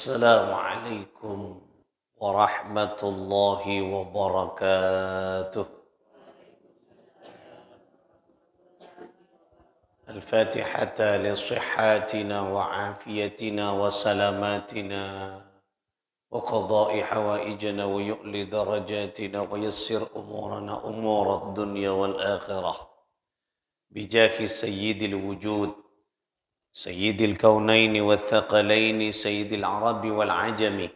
السلام عليكم ورحمة الله وبركاته. الفاتحة لصحاتنا وعافيتنا وسلاماتنا وقضاء حوائجنا ويؤلي درجاتنا ويسر أمورنا أمور الدنيا والآخرة بجاه سيد الوجود سيد الكونين والثقلين سيد العرب والعجم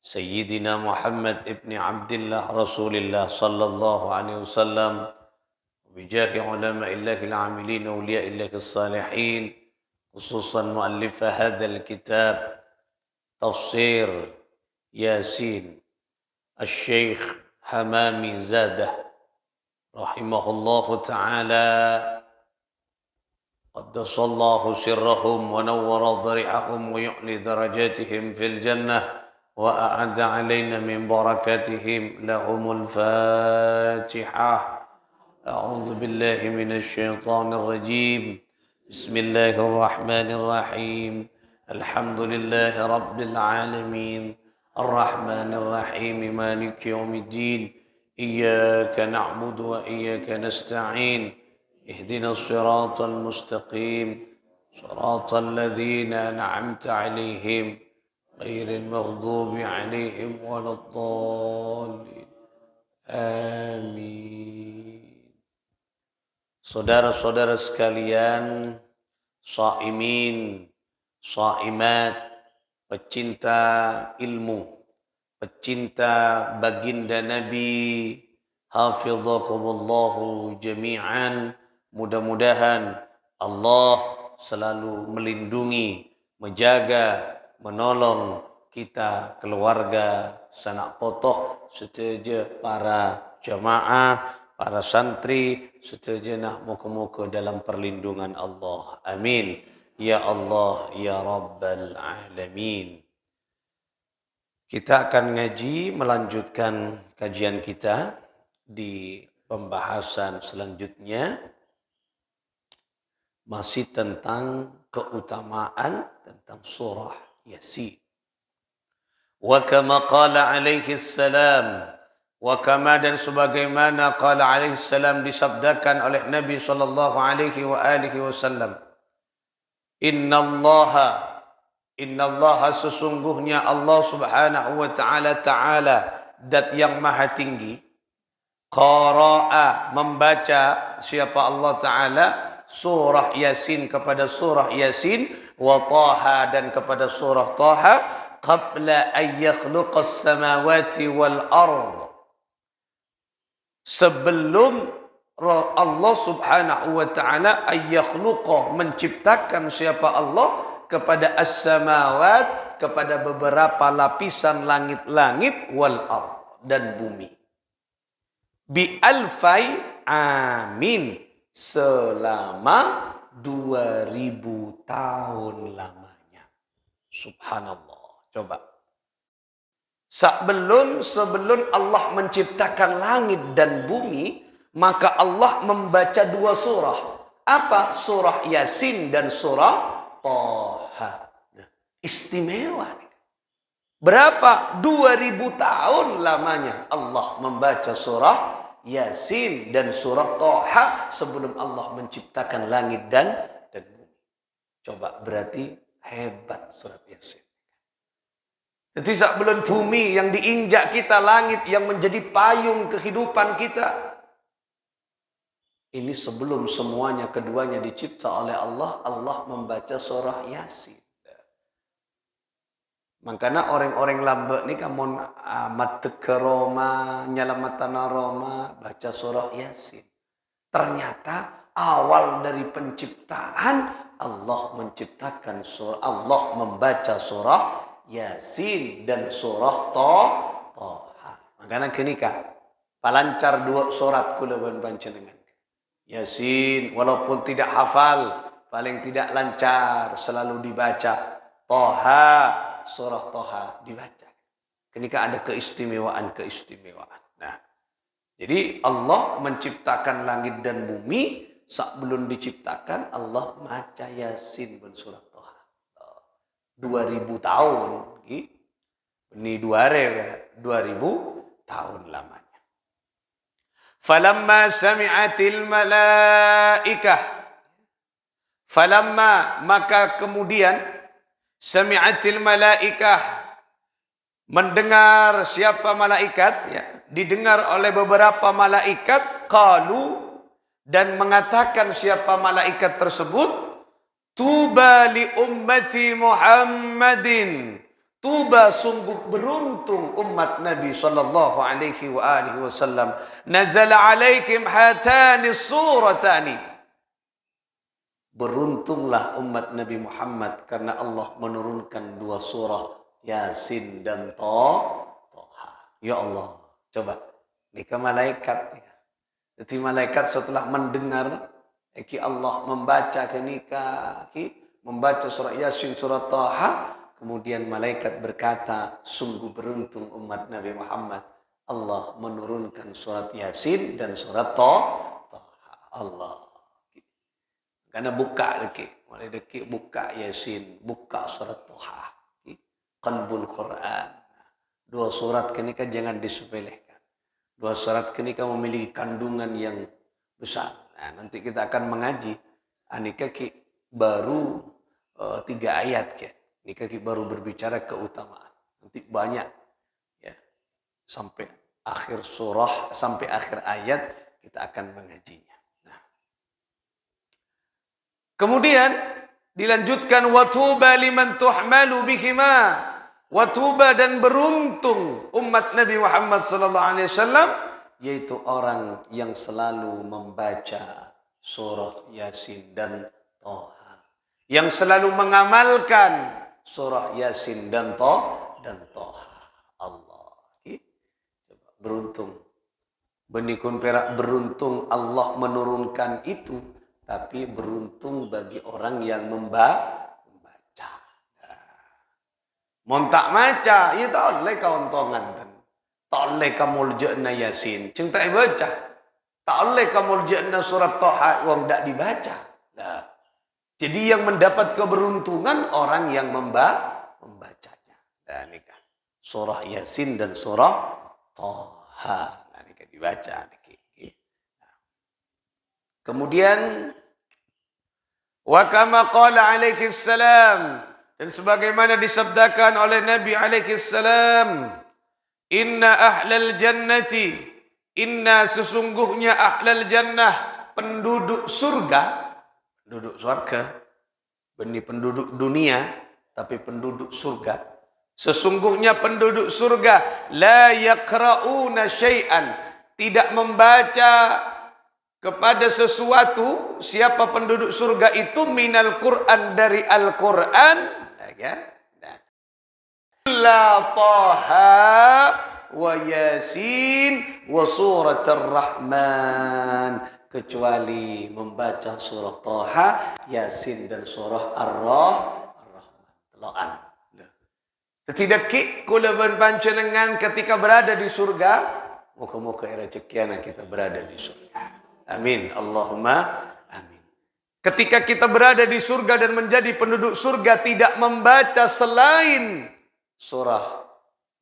سيدنا محمد ابن عبد الله رسول الله صلى الله عليه وسلم بجاه علماء الله العاملين أولياء الله الصالحين خصوصا مؤلف هذا الكتاب تفسير ياسين الشيخ حمامي زاده رحمه الله تعالى قدس الله سرهم ونور ضريحهم ويعلي درجاتهم في الجنة وأعد علينا من بركاتهم لهم الفاتحة. أعوذ بالله من الشيطان الرجيم. بسم الله الرحمن الرحيم. الحمد لله رب العالمين الرحمن الرحيم مالك يوم الدين إياك نعبد وإياك نستعين اهدنا الصراط المستقيم صراط الذين أنعمت عليهم غير المغضوب عليهم ولا الضالين آمين. Saudara-saudara sekalian, shaimin, shaimat, pecinta ilmu, pecinta baginda Nabi, hafizakumullahu jami'an. Mudah-mudahan Allah selalu melindungi, menjaga, menolong kita, keluarga, sanak potoh, serta para jamaah, para santri, serta nak muka-muka dalam perlindungan Allah. Amin. Ya Allah, Ya Rabbal Alamin. Kita akan ngaji, melanjutkan kajian kita di pembahasan selanjutnya. Masih tentang keutamaan tentang surah Yasin. Wa kama qala alaihi salam, wa kama dan sebagaimana qala alaihi salam disabdakan oleh Nabi sallallahu alaihi wa alihi wasallam. Innallaha sesungguhnya Allah Subhanahu wa taala dat yang maha tinggi, qara'a membaca siapa Allah taala surah Yasin kepada surah Yasin wa Taha dan kepada surah Taha qabla an yakhluqas samawati wal ard, sebelum Allah Subhanahu wa taala ayakhluqa menciptakan siapa Allah kepada as-samawat, kepada beberapa lapisan langit-langit wal ard dan bumi, bi alfai amin, selama 2000 tahun lamanya. Subhanallah. Coba. Sebelum Allah menciptakan langit dan bumi, maka Allah membaca dua surah. Apa? Surah Yasin dan surah Taha. Istimewa. Berapa? 2000 tahun lamanya Allah membaca surah Yasin dan surah Taha sebelum Allah menciptakan langit dan bumi. Coba, berarti hebat surat Yasin. Jadi sebelum bumi yang diinjak kita, langit yang menjadi payung kehidupan kita. Ini sebelum semuanya keduanya dicipta oleh Allah, Allah membaca surah Yasin. Makanya orang-orang lambat ni kamu amat tekeroma, nyalamatan aroma, baca surah Yasin. Ternyata awal dari penciptaan Allah menciptakan surah, Allah membaca surah Yasin dan surah Taha. Makanya kini palancar dua surat kula panjenengan. Yasin walaupun tidak hafal, paling tidak lancar selalu dibaca. Taha, surah Taha dibaca. Ketika ada keistimewaan. Nah, jadi Allah menciptakan langit dan bumi, sebelum diciptakan Allah baca Yasin dan surah Taha. 2000 tahun. Ini 2000 tahun lamanya. Falamma sami'atil malaikah. Falamma, maka kemudian sami'atil malaikah, mendengar siapa malaikat, ya, didengar oleh beberapa malaikat, qalu, dan mengatakan siapa malaikat tersebut, tuba li ummati Muhammadin, tuba, sungguh beruntung umat Nabi sallallahu alaihi wa alihi wasallam, nazala alaihim hatani suratani, beruntunglah umat Nabi Muhammad karena Allah menurunkan dua surah, Yasin dan Toha. Ya Allah, coba nikah malaikat. Jadi malaikat setelah mendengar Allah membaca membaca surah Yasin, surah Toha, kemudian malaikat berkata, sungguh beruntung umat Nabi Muhammad, Allah menurunkan surat Yasin dan surat Toha. Allah. Karena buka mulai buka Yasin, buka surat Toha. Qalbul Quran. Dua surat kenika jangan disepelekan. Dua surat kenika memiliki kandungan yang besar. Nah, nanti kita akan mengaji. Anika baru 3 ayat ke. Nika baru berbicara keutamaan. Nanti banyak ya. Sampai akhir surah, sampai akhir ayat kita akan mengajinya. Nah. Kemudian dilanjutkan watuba liman tuhmalu bihima, watuba, dan beruntung umat Nabi Muhammad sallallahu alaihi wasallam, yaitu orang yang selalu membaca surah Yasin dan Toha, yang selalu mengamalkan surah Yasin dan Toha. Allah. Coba, beruntung. Benikun perak beruntung Allah menurunkan itu. Tapi beruntung bagi orang yang membaca. Montak maca, ya tak boleh keuntungan kan. Tak boleh kamu lejekna Yasin, ceng tak baca. Tak boleh kamu lejekna surat Toha, wong tak dibaca. Nah, jadi yang mendapat keberuntungan orang yang membacanya. Nah, ini kan surah Yasin dan surah Toha. Nah, ini kan dibaca. Kemudian wa kama qala alaihi salam, dan sebagaimana disabdakan oleh Nabi alaihi salam, inna ahlal jannati, inna, sesungguhnya ahlal jannah, penduduk surga, benih penduduk dunia, tapi penduduk surga, sesungguhnya penduduk surga, la yaqra'una syai'an, tidak membaca kepada sesuatu, siapa penduduk surga itu, minal Quran, dari Al-Quran, ya, la Taha wa Yasin wa surat Ar-Rahman, kecuali membaca surah Taha, Yasin, dan surah Ar-Rahman. Tidak kula panjenengan ketika berada di surga, muka-muka rezekiana kita berada di surga. Amin. Allahumma amin. Ketika kita berada di surga dan menjadi penduduk surga, tidak membaca selain surah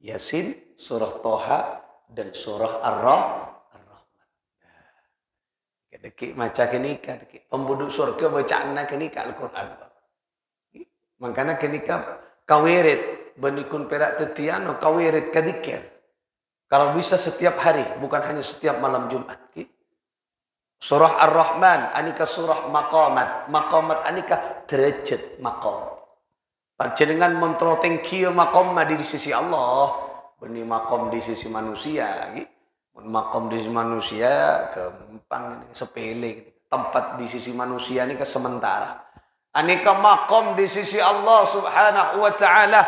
Yasin, surah Toha, dan surah Ar-Rahman. Kedeki maca kenika, penduduk surga bacaan kenika Al-Quran. Makanya kenika kawirid benikun perak tetiano, kawirid kadikir. Kalau bisa setiap hari, bukan hanya setiap malam Jumat. Surah Ar-Rahman, anika surah maqamat. Maqamat anika derajat maqam. Panjenengan mentroteng kieu maqam di sisi Allah, benih maqam di sisi manusia. Maqam di sisi manusia gampang, sepele. Tempat di sisi manusia ini sementara. Anika maqam di sisi Allah Subhanahu wa taala,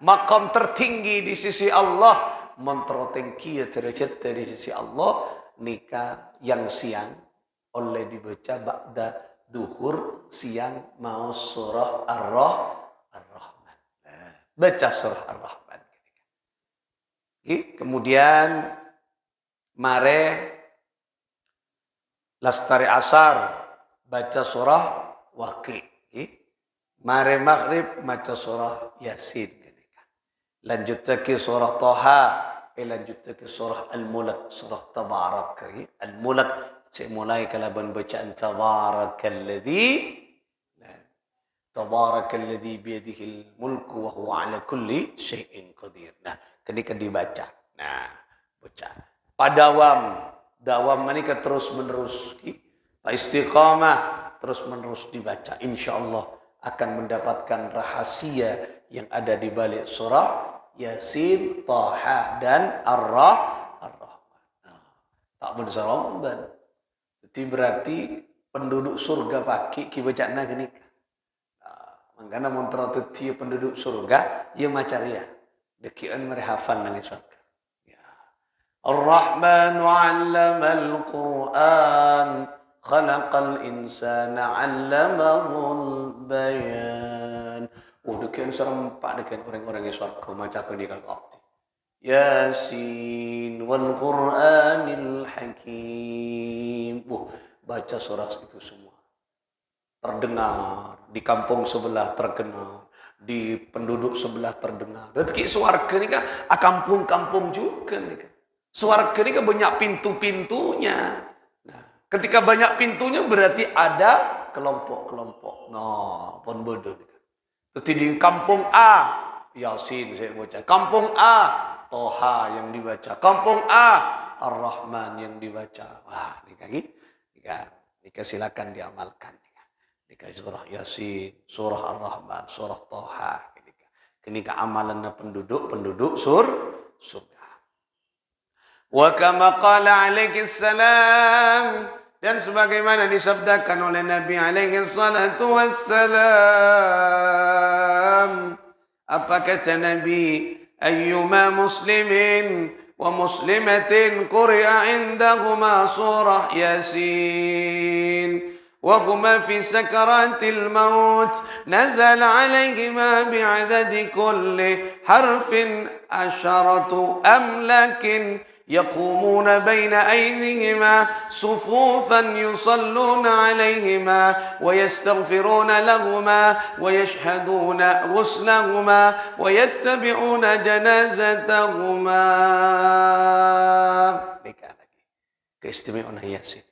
maqam tertinggi di sisi Allah, mentroteng kieu derajat di sisi Allah, nika yang siang oleh dibaca ba'da duhur, siang mau surah Ar-Rahman. Baca surah Ar-Rahman. Kemudian mare lastari asar baca surah Waqi. Mare maghrib maca surah Yasin. Lanjut ke surah Toha. Lanjut ke surah Al-Mulk. Surah Tabarak. Al-Mulk. Saya mulai kalaban bacaan Tabarakalladzi. Tabarakalladzi biyadihil mulku wa huwa ala kulli syai'in qadir. Nah, ketika dibaca. Nah, baca. Padawam. Dawam menika terus menerus. Istiqamah terus menerus dibaca. InsyaAllah akan mendapatkan rahasia yang ada di balik surah Yasin, Taha dan Ar-Rahman. Nah, tak bersalamban. Jadi berarti penduduk surga pakai kibacana gini. Mangkana montra teti penduduk surga ia macaria. Dekian merehafan nang surga. Ya. Ar-Rahman 'allama al-Qur'an, khalaqal insana 'allamahul bayan. Dekian serempak dekian orang-orang yang surga maca ni kakak. Yasin wal Qur'anil Hakim. Baca surah itu semua. Terdengar di kampung sebelah terkenal, di penduduk sebelah terdengar. Detik swarga ni kan kampung-kampung juga ni kan. Swarga ni kan banyak pintu-pintunya. Nah, ketika banyak pintunya berarti ada kelompok-kelompok. Nah, pun bodoh ni kan. Jadi di kampung A Yasin saya baca. Kampung A Toha yang dibaca. Kampung A Ar-Rahman yang dibaca. Wah, ni kan ni silakan diamalkan. Surah Yasin, surah Ar-Rahman, surah Toha. Ini keamalan penduduk surga. Wa kama qala alaihi salam, dan sebagaimana disabdakan oleh Nabi alaihi salatu wassalam. Apa kata Nabi? Ayyuma muslimin wa muslimatin quri'a indahuma surah Yasin وهما في سكرات الموت نزل عليهما بعدد كل حرف 10 أملاك يقومون بين أيديهما صفوفا يصلون عليهما ويستغفرون لهما ويشهدون غسلهما ويتبعون جنازتهما. Keistimewaan Yasin.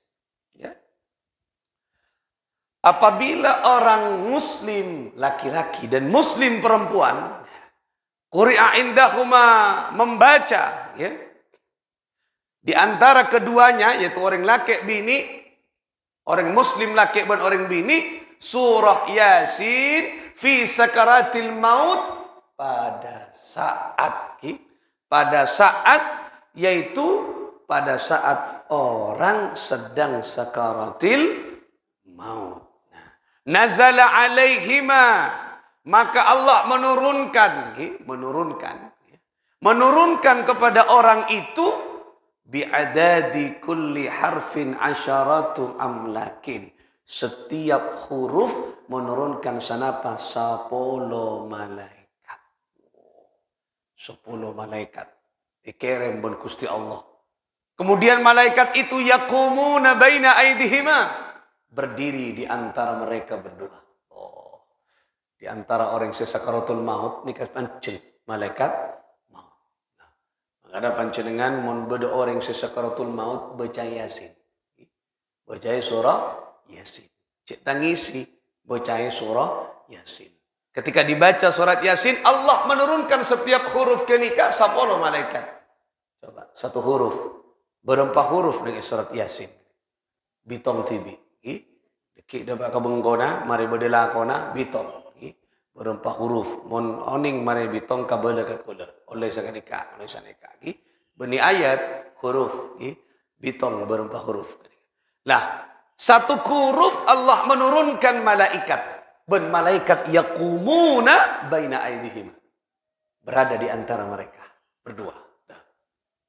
Apabila orang muslim laki-laki dan muslim perempuan quri'a indahuma membaca ya di antara keduanya yaitu orang laki bini, orang muslim laki dan orang bini surah Yasin fi sakaratil maut pada saat yaitu pada saat orang sedang sakaratil maut. Nazala alaihima, maka Allah menurunkan kepada orang itu bi'adadi kulli harfin 10 amlakin. Setiap huruf menurunkan sanapa 10 malaikat. 10 malaikat dikirim ben Gusti Allah. Kemudian malaikat itu yaqumuna baina aidihima, berdiri di antara mereka berdua. Di antara orang sakaratul maut nikah pancen malaikat maut. Nah, ada pancenengan mun beda orang sakaratul maut baca Yasin. Baca surah Yasin. Cek tangisi baca surah Yasin. Ketika dibaca surat Yasin, Allah menurunkan setiap huruf kenika 10 malaikat. Coba satu huruf, berapa huruf dengan surat Yasin? Bitong tibi. Deki dapat kabengkona, mari berdelakona bitong. Berempat huruf, mon oning mari bitong kabela kakula. Oleh sakadika, oleh saneka. Beni ayat huruf, bitong berempat huruf. Lah, satu huruf Allah menurunkan malaikat. Ben malaikat yaqumuna baina aidihim. Berada di antara mereka berdua.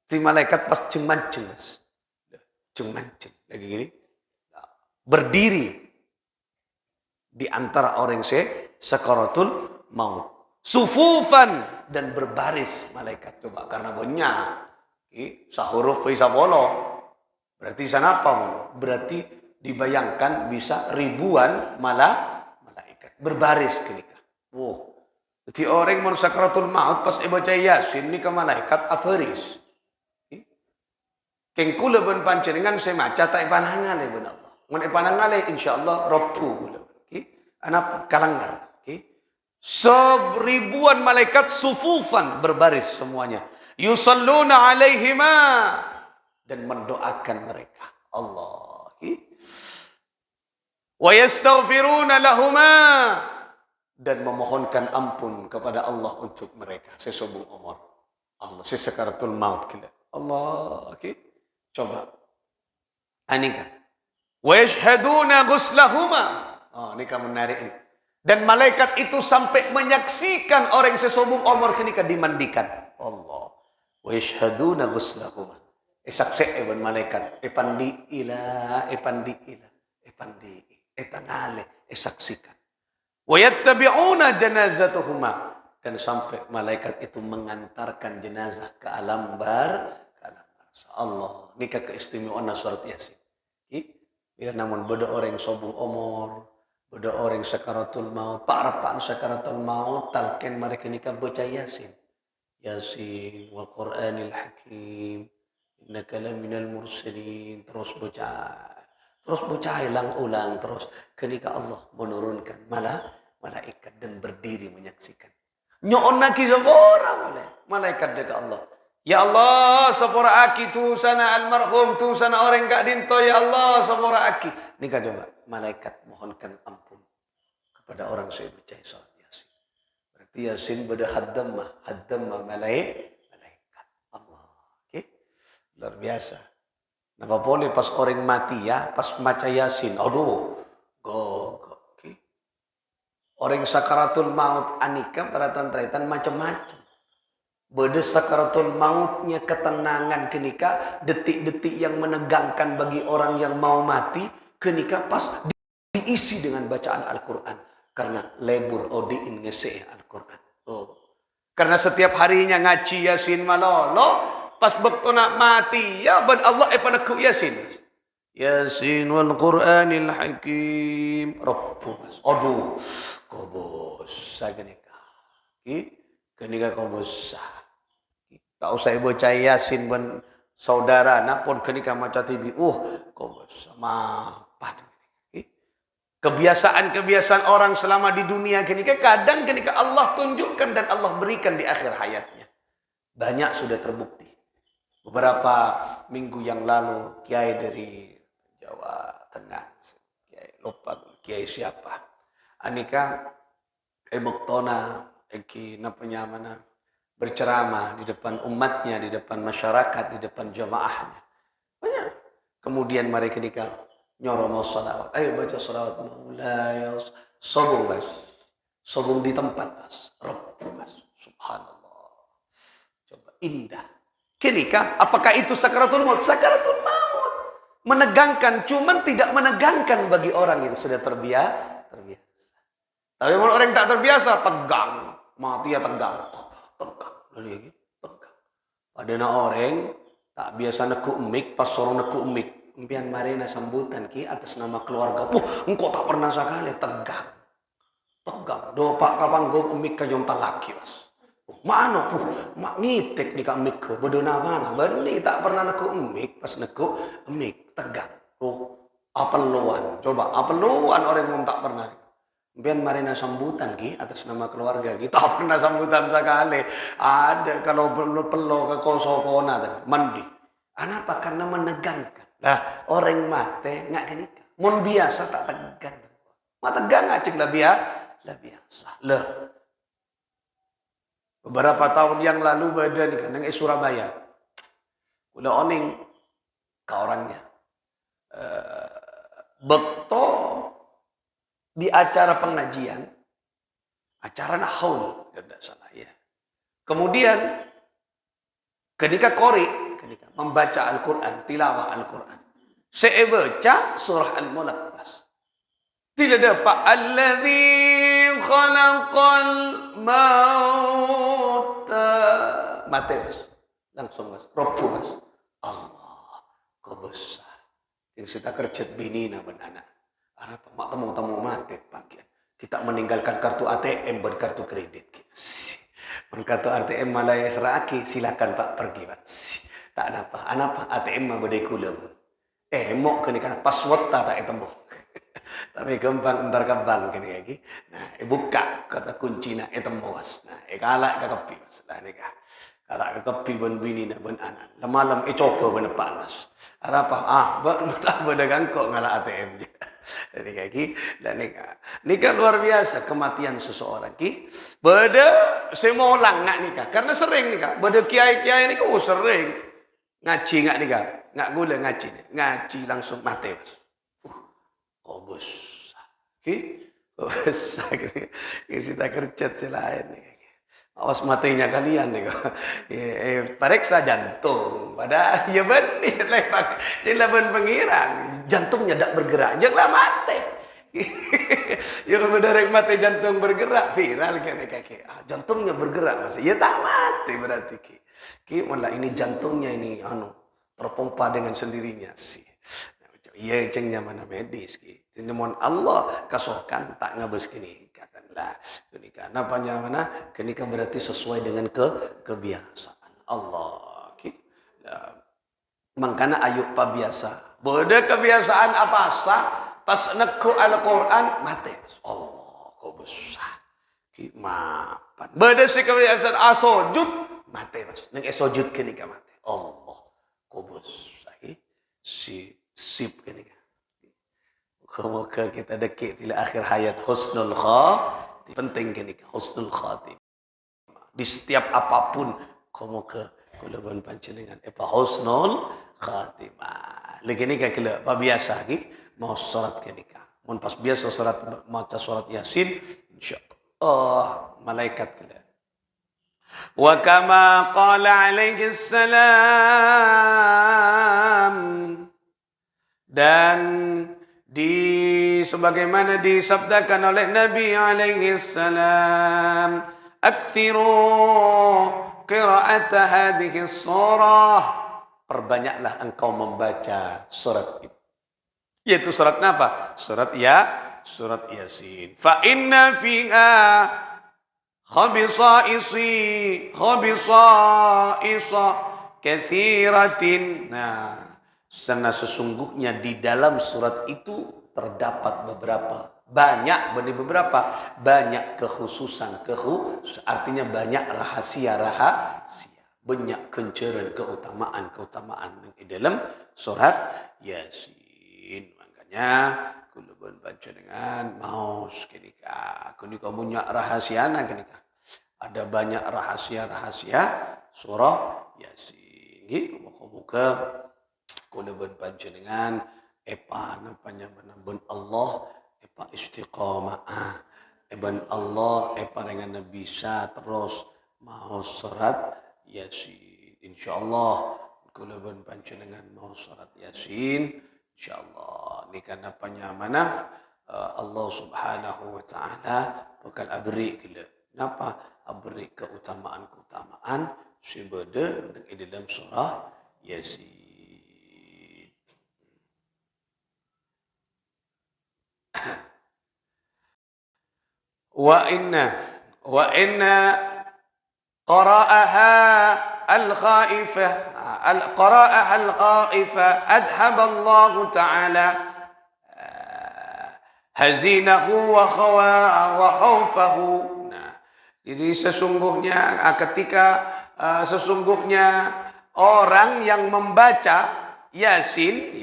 Ti malaikat pas ceng-manceng, Mas. Ceng-manceng lagi gini. Berdiri di antara orang sakaratul maut. Sufufan dan berbaris malaikat. Coba karena banyak. Sahuruf isabolo. Berarti sana apa? Berarti dibayangkan bisa ribuan malaikat. berbaris kenika. Wow. Jadi orang mau sakratul maut pas baca Yasin ni ke malaikat abaris. Keng kula ben panjenengan saya maca tak panangale ben Allah. Mun panangale insyaallah rabbu kula. Anapa kalanggar. Seribuan malaikat sufufan berbaris semuanya. Yusalluna alaihima dan mendoakan mereka. Allah. Wa yastaghfiruna lahuma dan memohonkan ampun kepada Allah untuk mereka. Sesubung umur. Allah sesakaratul maut kila. Allah. Coba. Anika. Wa yashhaduna ghuslahuma. Oh, ini kamu menarik ini. Dan malaikat itu sampai menyaksikan orang sesubung umur kenika dimandikan. Allah. Wa yashhaduna ghuslahuma. Saksi ban malaikat. Epandi ila. Etanale. Saksikan. Wa yattabi'una janazatuhuma. Dan sampai malaikat itu mengantarkan jenazah ke alam bar. Allah. Nikah keistimewaan surat Yasin. Ya, namun beda orang sobung umur. Beda orang sakaratul maut. Pak sakaratul maut. Talken mereka nikah baca Yasin. Yasin wal Qur'anil Hakim. Innaka laminal mursalin. Terus baca ulang terus ketika Allah menurunkan malaikat dan berdiri menyaksikan. Nyoon lagi seorang malaikat dekat Allah. Ya Allah, sepora aki tu sana almarhum tu sana orang gak dinto ya Allah, sepora aki. Nika coba malaikat mohonkan ampun kepada orang saya baca salat Yasin. Berarti Yasin beda haddamah malaikat Allah. Luar biasa. Napa boleh pas orang mati ya, pas baca Yasin. Aduh, orang sakaratul maut anika para tantraitan macam-macam. Beda sakaratul mautnya ketenangan kenika, detik-detik yang menegangkan bagi orang yang mau mati, kenika pas diisi dengan bacaan Al-Quran. Karena lebur odiin ngeseh Al-Quran. Oh. Karena setiap harinya ngaji Yasin malolo, pas bekto nak mati, ya ben Allah panaku Yasin. Yasin wal Qur'anil Hakim. Rabbu. Aduh, kobos sagenika. Kenika kobos. Tak usah baca Yasin ben saudara nak pun kenika maca TV. Kobos mapan. Kebiasaan-kebiasaan orang selama di dunia kenika kadang kenika Allah tunjukkan dan Allah berikan di akhir hayatnya. Banyak sudah terbukti. Beberapa minggu yang lalu kiai dari Jawa Tengah, kiai lupa kiai siapa, anika ebuktona eki napanya mana berceramah di depan umatnya, di depan masyarakat, di depan jamaahnya. Banyak. Kemudian mereka ketika nyoromo salawat, ayo baca salawat maulaya, sobung mas, sobung di tempat mas, Rabbu mas, subhanallah, coba indah. Kenika, apakah itu sakaratul maut? Sakaratul maut. Menegangkan, cuman tidak menegangkan bagi orang yang sudah terbiasa. Tapi kalau orang yang tak terbiasa, tegang. Mati ya tegang. Tegang. Padahal orang tak biasa neku emik, pas sorong neku emik. Impian marina sambutan ki atas nama keluarga. Engkau tak pernah sekali tegang. Do pak kapang go emik kajong talaki mas. Mana mak ngitek di kamik ko bedona mana bani tak pernah neku emik pas neku emik tegang. Apeluan coba apeluan orang yang tak pernah biar marina sambutan ki atas nama keluarga kita tak pernah sambutan sekali ada kalau perlu ke kosokona mandi kenapa karena menegangkan lah orang mate nggak kenika mun biasa tak tegang mak tegang ngacik lah biasa lah. Beberapa tahun yang lalu badan di Surabaya. Udah oning ke orangnya. Bekto di acara pengajian. Acara haul. Tidak salah ya. Kemudian ketika ketika membaca Al-Quran. Tilawah Al-Quran. Saya baca surah Al-Mulaqqas. Tidak dapat. Alladzi khalaqal mauta. Mati mas. Langsung mas. Rabbu mas. Allah. Kau besar. Yang kita kerjat bini na anak. Apa mak temu mati bagian. Kita meninggalkan kartu ATM berkartu kredit. Kartu ATM malah ya seraki, silakan Pak pergi Pak. Tak apa, anapa ATM mah bedai kula. Mok kini kan password tak ketemu. Tapi gampang ntar kaban kini lagi. Nah, buka kata kunci nak ketemu was. Nah, kalak ke kepi mas. Lah nikah. Kalak ke kepi ben bini nak ben anak. Lemalam coba ben depan mas. Apa? Tak berdagang kok ngalah ATM dia. Jadi kaki dan nikah luar biasa kematian seseorang ki. Beda semua orang ngak nikah karena sering nikah. Beda kiai nikah sering ngaji ngak nikah, ngak gula ngaji langsung mati mas. Kobus, ki kobus kita kerja selain nih. Awas matinya kalian nih. Periksa jantung. Padahal ya benih lepas jelaban pengirang. Jantungnya tak bergerak, janganlah mati. Ya kalau derek mati jantung bergerak viral kan kaki. Jantungnya bergerak masih. Ya tak mati berarti ki. Ki malah ini jantungnya ini terpompa dengan sendirinya sih. Iya cengnya mana medis ki. Ini mohon Allah kasokan tak ngabes kini. Lah, kenika napanya mana? Kenika berarti sesuai dengan kebiasaan Allah. Mangkana ayuk pa biasa. Beda kebiasaan apa sah? Pas neku Al-Quran mati. Allah kau besar. Ki mapan. Beda si kebiasaan asojud mati mas. Neng esojud kenika mati. Allah kau besar. Si sip kenika. Semoga kita dekik bila akhir hayat husnul khatimah. Penting gini husnul khatimah. Di setiap apapun semoga kulaban panjenengan husnul khatimah. Lagi ni kalau biasa lagi mau surat kenika. Mun pas biasa surat maca surat Yasin insyaallah malaikat kala. Wa kama qala alaihi salam dan sebagaimana disabdakan oleh Nabi alaihi salam, "Aktsiru qira'at hadhihi surah." Perbanyaklah engkau membaca surat itu. Yaitu surat apa? Surat Yasin. Fa inna fiha khabisa'isa katsiratin. Nah, karena sesungguhnya di dalam surat itu terdapat banyak kekhususan, artinya banyak rahasia, banyak kenceran keutamaan di dalam surat Yasin. Makanya kula baca dengan maus kenika punya rahasia kenika. Ada banyak rahasia surah Yasin. Muka-muka kula berbaca dengan napanya benabun Allah istiqamah Allah dengan bisa terus mau surat Yasin insyaallah kula berbaca dengan mau surat Yasin insyaallah ni kan napanya mana Allah Subhanahu wa taala bakal abri kila napa abri keutamaan sebeda di dalam surah Yasin. Wa inna qara'aha al-khaifah adhaba Allah ta'ala hazinahu wa khawfahu. Nah, jadi sesungguhnya orang yang membaca Yasin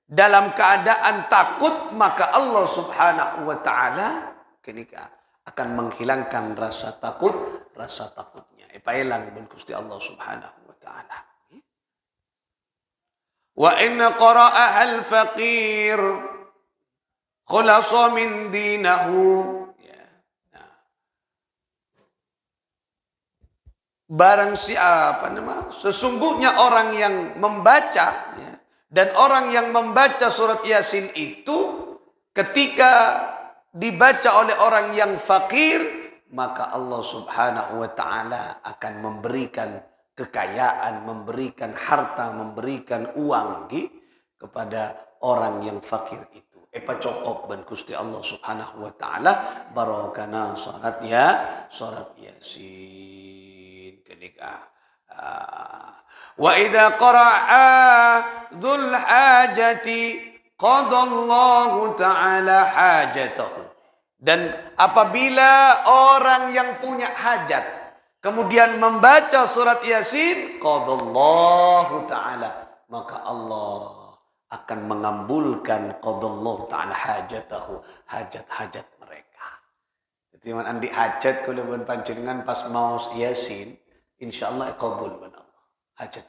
dalam keadaan takut maka Allah Subhanahu wa taala kenika akan menghilangkan rasa takutnya. Ipailang bin Gusti Allah Subhanahu wa taala. Wa inna qara'aha al-faqir khulasa min dinahu. Barang siapa sesungguhnya orang yang membaca dan orang yang membaca surat Yasin itu ketika dibaca oleh orang yang fakir, maka Allah Subhanahu wa taala akan memberikan kekayaan, memberikan harta, memberikan uang kepada orang yang fakir itu. Epa cokop ben Gusti Allah Subhanahu wa taala barokana salat Yasin kenika. Wa idza qara'a dzul hajati qadallahu taala hajatahu. Dan apabila orang yang punya hajat kemudian membaca surat Yasin, qadallahu taala, maka Allah akan mengabulkan qadallahu taala hajatahu, hajat-hajat mereka. Jadi man andi hajat kula pun panjenengan pas mau Yasin, insyaallah qabul ben Allah. Hajat.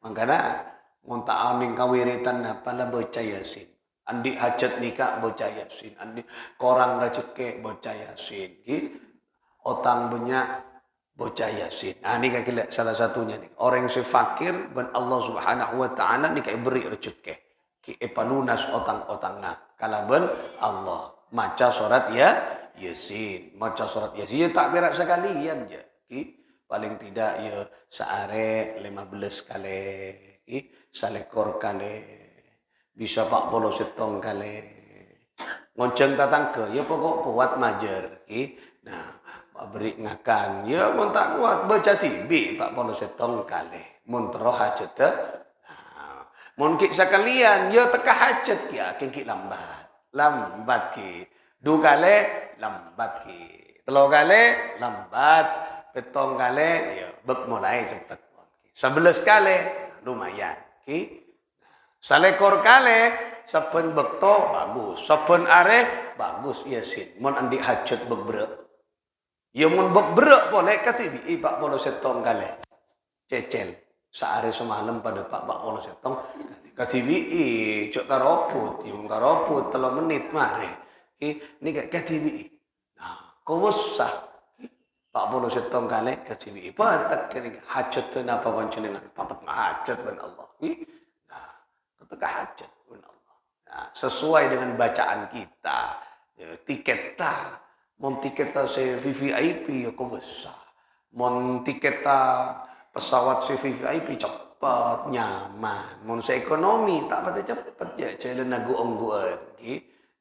Mangkana mun ta'aming kawiritan apalah baca Yasin. Andi hajat nikah baca Yasin, andi korang rezeki baca Yasin. Otang banyak baca Yasin. Nah, ini kira salah satunya nih. Orang yang fakir ben Allah Subhanahu wa taala ni kai beri rezeki. Ki epalunas otang-otangna. Kala ben Allah maca surat Yasin. Maca surat Yasin ya tak berak sekalian je. Ki paling tidak ya seare 15 kali. Ki salekor kali. Bisa 40 setong kali. Ngonceng tatangke ya pokok kuat majer. Ki nah beri ngakan ya mun tak kuat baca tibi 40 setong kali mun terah hajat mun ki sekalian ya teka hajat ki ki lambat ki du kali lambat ki telo kali lambat petong kali ya bek mulai cepat 11 kali lumayan ki salekor kali saben bekto bagus saben are bagus Yasin mun andi hajat bebrek ya mun bek berak boleh katibi 40 setong kali. Cecel sehari semalam pada 40 setong katibi cok karoput, ya mun karoput 3 menit mare. Ni katibi. Nah, kau usah 40 setong kali katibi. Patak kene hajat napa panjenengan? Patak hajat ben Allah. Nah, ketika hajat ben Allah. Nah, sesuai dengan bacaan kita. Ya, tiket ta mon tiketa se VVIP ya kau besar. Mon tiketa pesawat se VVIP cepat, nyaman. Mon se ekonomi tak pati cepat ya jalan nagu ongguan.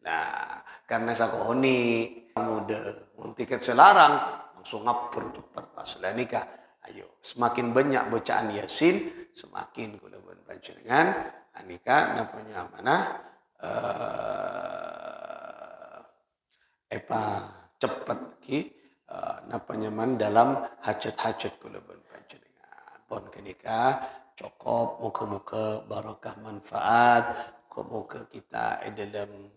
Nah, karena sakoni muda. Mon tiket selarang langsung ngapur cepat pas lah nikah. Ayo, semakin banyak bacaan Yasin, semakin kula panjenengan nikah napanya mana? Cepat ki napa nyaman dalam hajat-hajat kula panjenengan. Pon kenika cukup muka-muka barakah manfaat muka kita dalam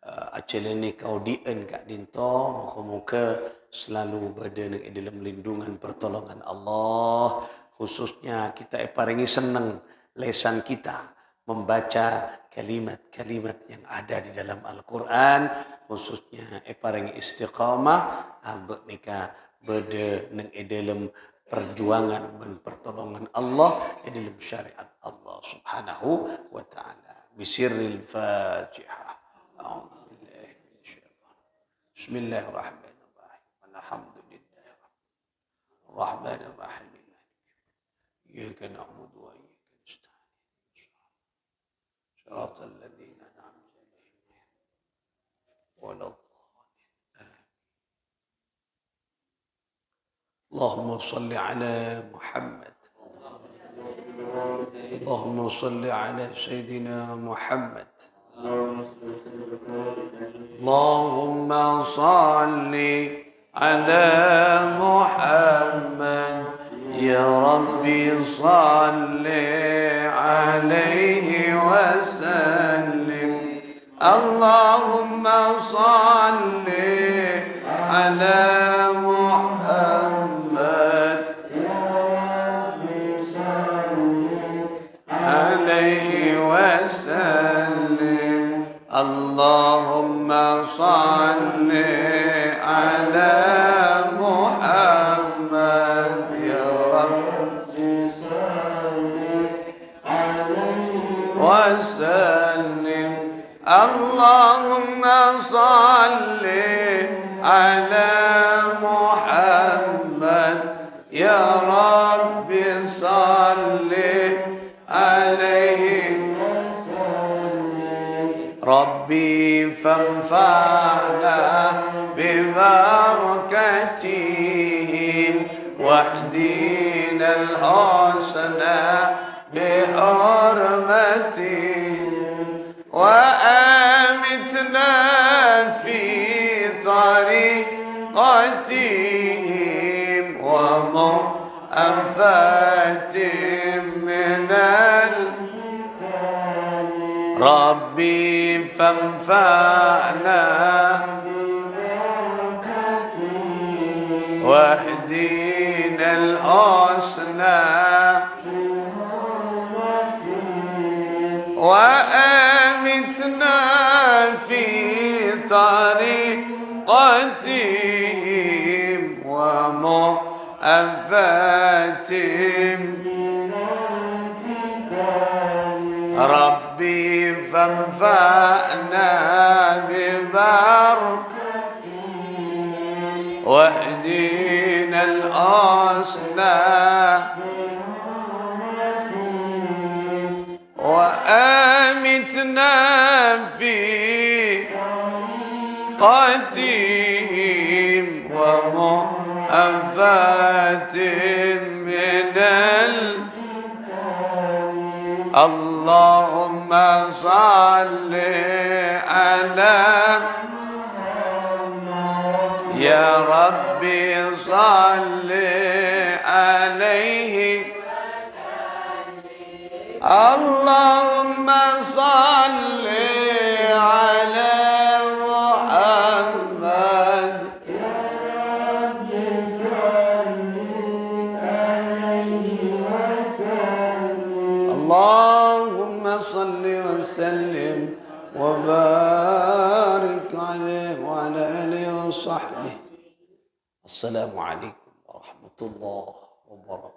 acara ni kau dien kak dinto muka-muka selalu berada dalam lindungan pertolongan Allah, khususnya kita paringi senang lesan kita membaca kalimat-kalimat yang ada di dalam Al-Quran, khususnya paring istiqamah ambek nika berde nang dalam perjuangan dan pertolongan Allah dalam syariat Allah Subhanahu wa taala. Bisirril Fatihah. Bismillahirrahmanirrahim. Alhamdulillah. Rahmanir Rahim. Iyyaka na'budu wa iyyaka nasta'in. صراط الذين أنعمت عليهم ولا الضالين. اللهم صل على محمد. اللهم صل على سيدنا محمد. اللهم صل على محمد يا ربي صل عليه وسلم. اللهم صل على محمد عليه وسلم. اللهم صل على محمد يا رب وسلم. اللهم صل على محمد يا رب صل عليه وسلم. رب ربي فانفعنا ببركتهم واهدنا الحسنى بحرمتهم وأمتنا في طريقتهم ومؤافاتهم من ربي فانفعنا واهدنا الحسنى وأمتنا في طريقتهم ومؤافاتهم ربي فانفعنا ببركتهم واهدنا الحسنى وأمتنا في طريقتهم ومؤافاتهم من اللهم صل على يا ربي صل عليه اللهم صل على محمد اللهم صل وسلم وبارك عليه وعلى آله وصحبه. السلام عليكم ورحمة الله وبركاته.